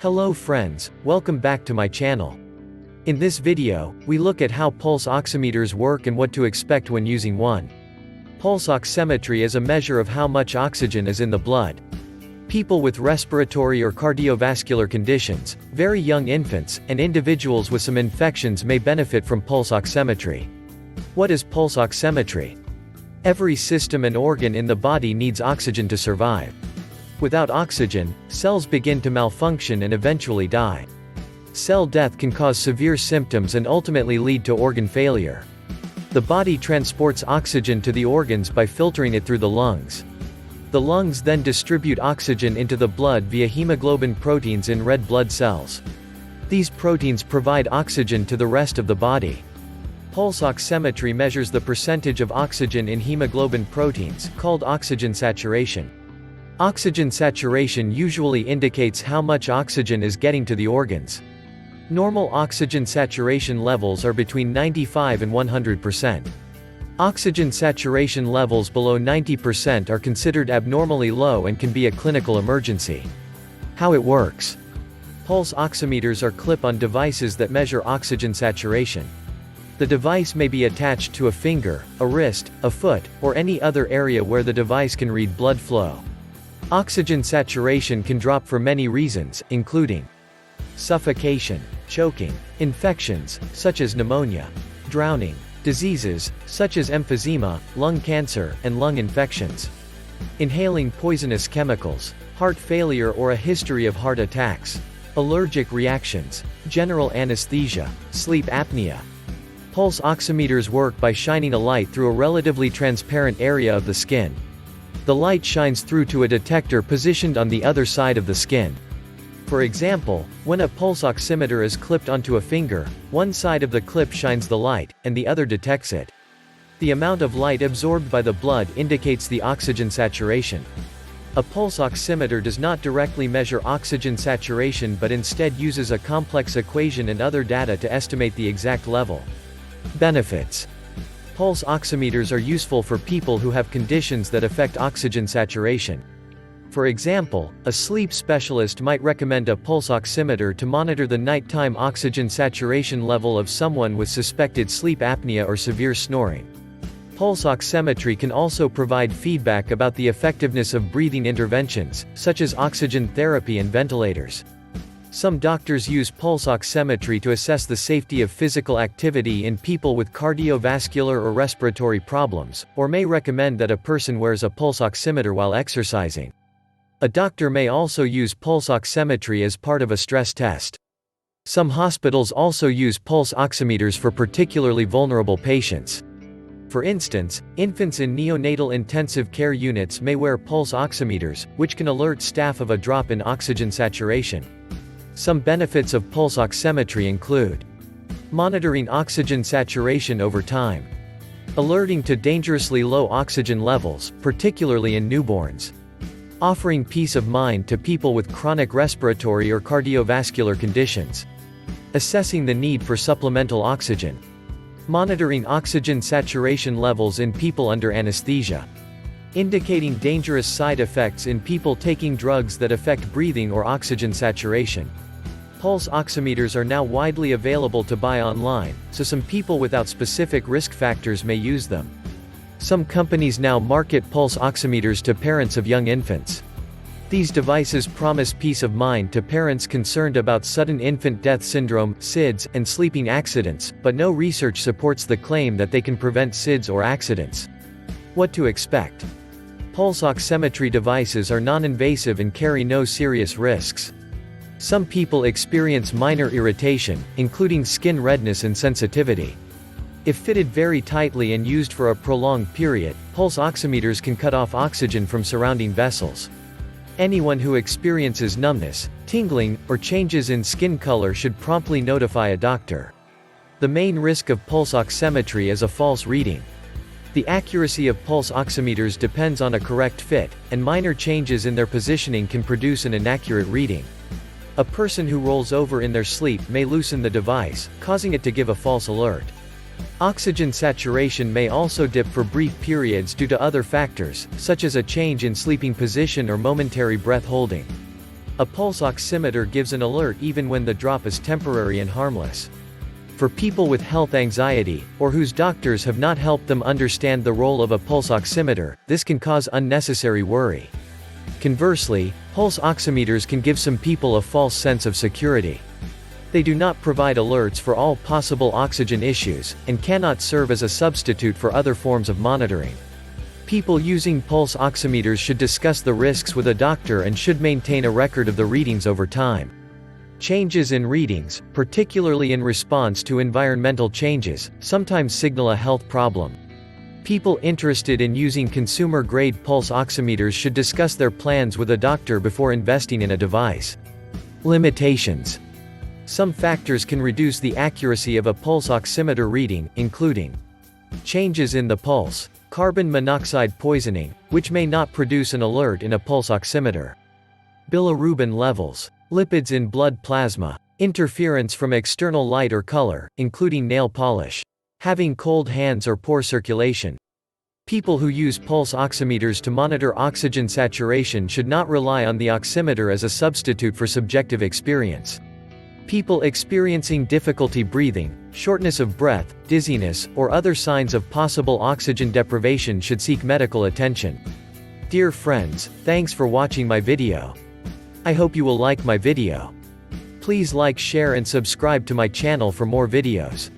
Hello friends, welcome back to my channel. In this video, we look at how pulse oximeters work and what to expect when using one. Pulse oximetry is a measure of how much oxygen is in the blood. People with respiratory or cardiovascular conditions, very young infants, and individuals with some infections may benefit from pulse oximetry. What is pulse oximetry? Every system and organ in the body needs oxygen to survive. Without oxygen, cells begin to malfunction and eventually die. Cell death can cause severe symptoms and ultimately lead to organ failure. The body transports oxygen to the organs by filtering it through the lungs. The lungs then distribute oxygen into the blood via hemoglobin proteins in red blood cells. These proteins provide oxygen to the rest of the body. Pulse oximetry measures the percentage of oxygen in hemoglobin proteins, called oxygen saturation. Oxygen saturation usually indicates how much oxygen is getting to the organs. Normal oxygen saturation levels are between 95 and 100%. Oxygen saturation levels below 90% are considered abnormally low and can be a clinical emergency. How it works. Pulse oximeters are clip-on devices that measure oxygen saturation. The device may be attached to a finger, a wrist, a foot, or any other area where the device can read blood flow. Oxygen saturation can drop for many reasons, including suffocation, choking, infections, such as pneumonia, drowning, diseases, such as emphysema, lung cancer, and lung infections, inhaling poisonous chemicals, heart failure or a history of heart attacks, allergic reactions, general anesthesia, sleep apnea. Pulse oximeters work by shining a light through a relatively transparent area of the skin. The light shines through to a detector positioned on the other side of the skin. For example, when a pulse oximeter is clipped onto a finger, one side of the clip shines the light, and the other detects it. The amount of light absorbed by the blood indicates the oxygen saturation. A pulse oximeter does not directly measure oxygen saturation but instead uses a complex equation and other data to estimate the exact level. Benefits. Pulse oximeters are useful for people who have conditions that affect oxygen saturation. For example, a sleep specialist might recommend a pulse oximeter to monitor the nighttime oxygen saturation level of someone with suspected sleep apnea or severe snoring. Pulse oximetry can also provide feedback about the effectiveness of breathing interventions, such as oxygen therapy and ventilators. Some doctors use pulse oximetry to assess the safety of physical activity in people with cardiovascular or respiratory problems, or may recommend that a person wears a pulse oximeter while exercising. A doctor may also use pulse oximetry as part of a stress test. Some hospitals also use pulse oximeters for particularly vulnerable patients. For instance, infants in neonatal intensive care units may wear pulse oximeters, which can alert staff of a drop in oxygen saturation. Some benefits of pulse oximetry include monitoring oxygen saturation over time, alerting to dangerously low oxygen levels, particularly in newborns, offering peace of mind to people with chronic respiratory or cardiovascular conditions, assessing the need for supplemental oxygen, monitoring oxygen saturation levels in people under anesthesia, indicating dangerous side effects in people taking drugs that affect breathing or oxygen saturation. Pulse oximeters are now widely available to buy online, so some people without specific risk factors may use them. Some companies now market pulse oximeters to parents of young infants. These devices promise peace of mind to parents concerned about sudden infant death syndrome, SIDS, and sleeping accidents, but no research supports the claim that they can prevent SIDS or accidents. What to expect? Pulse oximetry devices are non-invasive and carry no serious risks. Some people experience minor irritation, including skin redness and sensitivity. If fitted very tightly and used for a prolonged period, pulse oximeters can cut off oxygen from surrounding vessels. Anyone who experiences numbness, tingling, or changes in skin color should promptly notify a doctor. The main risk of pulse oximetry is a false reading. The accuracy of pulse oximeters depends on a correct fit, and minor changes in their positioning can produce an inaccurate reading. A person who rolls over in their sleep may loosen the device, causing it to give a false alert. Oxygen saturation may also dip for brief periods due to other factors, such as a change in sleeping position or momentary breath holding. A pulse oximeter gives an alert even when the drop is temporary and harmless. For people with health anxiety, or whose doctors have not helped them understand the role of a pulse oximeter, this can cause unnecessary worry. Conversely, pulse oximeters can give some people a false sense of security. They do not provide alerts for all possible oxygen issues, and cannot serve as a substitute for other forms of monitoring. People using pulse oximeters should discuss the risks with a doctor and should maintain a record of the readings over time. Changes in readings, particularly in response to environmental changes, sometimes signal a health problem. People interested in using consumer-grade pulse oximeters should discuss their plans with a doctor before investing in a device. Limitations. Some factors can reduce the accuracy of a pulse oximeter reading, including changes in the pulse, carbon monoxide poisoning, which may not produce an alert in a pulse oximeter, bilirubin levels, lipids in blood plasma, interference from external light or color, including nail polish, having cold hands or poor circulation. People who use pulse oximeters to monitor oxygen saturation should not rely on the oximeter as a substitute for subjective experience. People experiencing difficulty breathing, shortness of breath, dizziness, or other signs of possible oxygen deprivation should seek medical attention. Dear friends, thanks for watching my video. I hope you will like my video. Please like, share and subscribe to my channel for more videos.